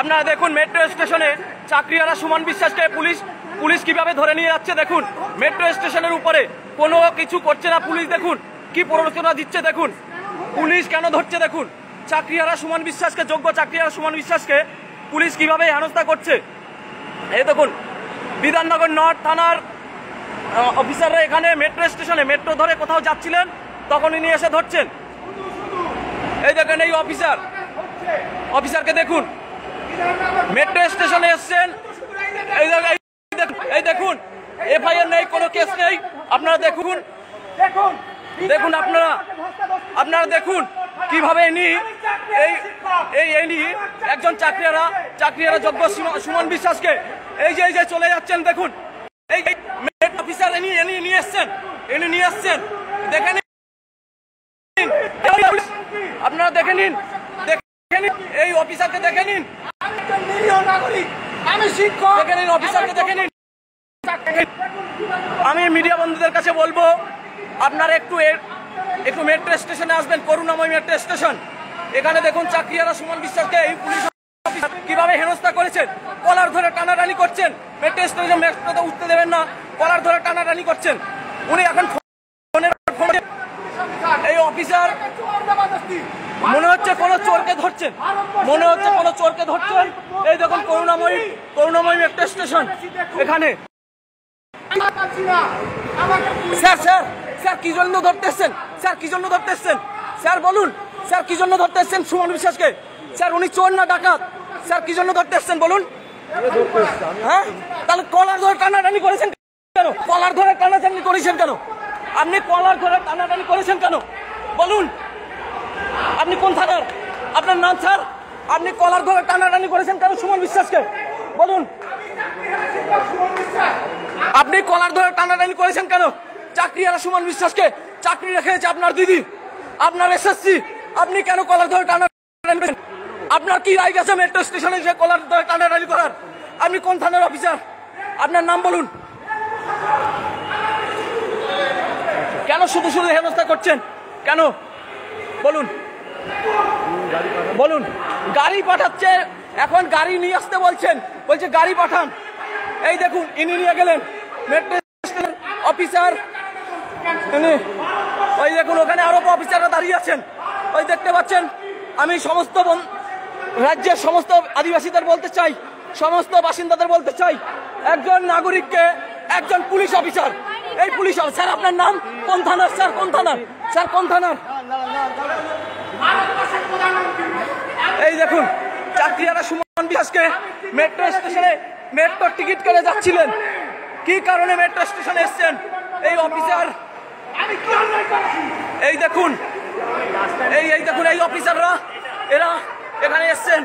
আপনারা দেখুন মেট্রো স্টেশনে চাকরিহারা সুমন বিশ্বাসকে পুলিশ কিভাবে ধরে নিয়ে যাচ্ছে। দেখুন মেট্রো স্টেশনের উপরে কোনো কিছু করছে না পুলিশ। দেখুন কি প্ররোচনা দিচ্ছে, দেখুন পুলিশ কেন ধরছে। দেখুন চাকরিহারা সুমন বিশ্বাসকে, যোগ্য চাকরিহারা সুমন বিশ্বাসকে পুলিশ কিভাবে হেনস্থা করছে। এই দেখুন বিধাননগর নর্থ থানার অফিসাররা এখানে মেট্রো স্টেশনে মেট্রো ধরে কোথাও যাচ্ছিলেন, তখনই নিয়ে এসে ধরছেন। এই দেখেন এই অফিসারকে দেখুন মেট্রো স্টেশনে এসছেন। এই দেখুন এফআইআর নেই, কোনো কেস নেই। আপনারা দেখুন আপনারা দেখুন কিভাবে ইনি একজন চাকরিহারা যোগ্য সুমন বিশ্বাসকে এই যে চলে যাচ্ছেন। দেখুন এই অফিসার ইনি নিয়ে এসছেন দেখে নিন, আপনারা দেখে নিন এই অফিসারকে দেখে নিন, আমি শিক্ষক, দেখে নিন অফিসারকে দেখে নিন। আমি মিডিয়া বন্ধুদের কাছে বলবো আপনারা একটু মেট্রো স্টেশনে আসবেন, করুণাময় মেট্রো স্টেশন। এখানে দেখুন চাকরিহারা সুমন বিশ্বাসকে এই পুলিশ কিভাবে হেনস্থা করেছেন, কলার ধরে টানাটানি করছেন। মেট্রো স্টেশনে মেট্রোতে উঠতে দেবেন না, কলার ধরে টানাটানি করছেন। উনি এখন এই অফিসার মনে হচ্ছে কোনো চোরকে ধরছেন, এই দেখুন করুণাময় মেট্রো স্টেশন। এখানে স্যার কি জন্য ধরতে এসছেন? স্যার বলুন, স্যার কি জন্য ধরতে এসছেন সুমন বিশ্বাসকে? স্যার উনি চোর না ডাকাত? স্যার কি জন্য ধরতে এসছেন বলুন? হ্যাঁ, তাহলে কলার ধরে টানাটানি করেছেন কেন? আপনি কলার ধরে টানাটানি করেছেন কেন বলুন? আপনি কোন থানার? আপনার নাম স্যার? আপনি কলার ধরে টানাটানি করেছেন কেন সুমন বিশ্বাসকে বলুন? আপনি কলার ধরে টানাটানি করেছেন কেন চাকরিহারা সুমন বিশ্বাসকে? চাকরি রেখেছে আপনার দিদি, আপনার এসএসসি, আপনি কেন কলার ধরে টানাটানি করেন? আপনার কি রাইট আছে মেট্রো স্টেশনে এসে কলার ধরে টানাটানি করার? আপনি কোন থানার অফিসার? আপনার নাম বলুন। কেন শুধু হেনস্থা করছেন কেন বলুন? গাড়ি পাঠাচ্ছে, এখন গাড়ি নিয়ে আসতে বলছে গাড়ি পাঠান। এই দেখুন ইনি নিয়ে গেলেন মেট্রো স্টেশনের অফিসার। ওই দেখুন ওখানে আরো অফিসাররা দাঁড়িয়ে আছেন, ওই দেখতে পাচ্ছেন। আমি সমস্ত রাজ্যের সমস্ত আদিবাসীদের বলতে চাই, সমস্ত বাসিন্দাদের বলতে চাই, একজন নাগরিককে একজন পুলিশ অফিসার, এই পুলিশ স্যার আপনার নাম? কোন থানার স্যার? কোন থানার? এই দেখুন চাকরিহারা সুমন বিশ্বাসকে মেট্রো স্টেশনে মেট্রো টিকিট কেটে যাচ্ছিলেন, কি কারণে মেট্রো স্টেশনে এসছেন এই অফিসার? এই দেখুন এই অফিসাররা এরা এখানে এসছেন।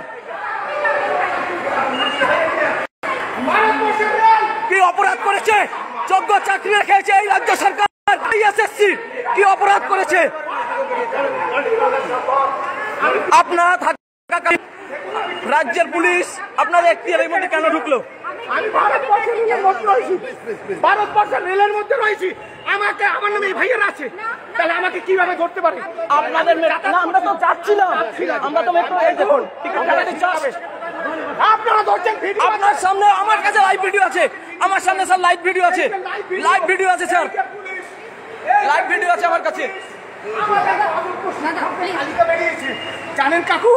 কি অপরাধ করেছে? যোগ্য চাকরি রেখেছে এই রাজ্য সরকার, এসএসসি কি অপরাধ করেছে? আপনারা রাজ্যের পুলিশ আপনাদের এখতিয়ারের মধ্যে কেন ঢুকলো? আমি ভারতবর্ষের রেলের মধ্যে রয়েছি, আমার নামে ভাইয়ের আছে, তাহলে আমাকে কিভাবে ধরতে পারে? আপনাদের আমরা তো যাচ্ছিলাম, আমরা তো মেট্রো এই দেখুন আপনারা ধরছেন। আপনার সামনে আমার কাছে লাইভ ভিডিও আছে, আমার সামনে স্যার লাইভ ভিডিও আছে স্যার, লাইভ ভিডিও আছে আমার কাছে। জানেন কাকু,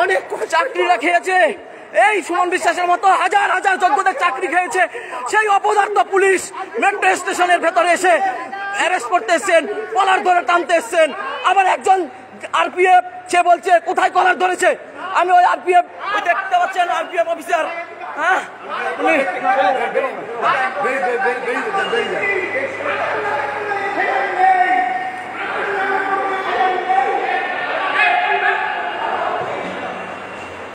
অনেক চাকরিরা খেয়েছে এই সুমন বিশ্বাসের মতো, হাজার যোগ্যদের চাকরি খেয়েছে। সেই অপদার্থ পুলিশ মেট্রো স্টেশনের ভেতরে এসে অ্যারেস্ট করতে এসছেন, কলার ধরে টানতে এসছেন। আবার একজন আরপিএফ সে বলছে কোথায় কলার ধরেছে? আমি ওই আরপিএফ দেখতে পাচ্ছেন, আরপিএফ অফিসার। হ্যাঁ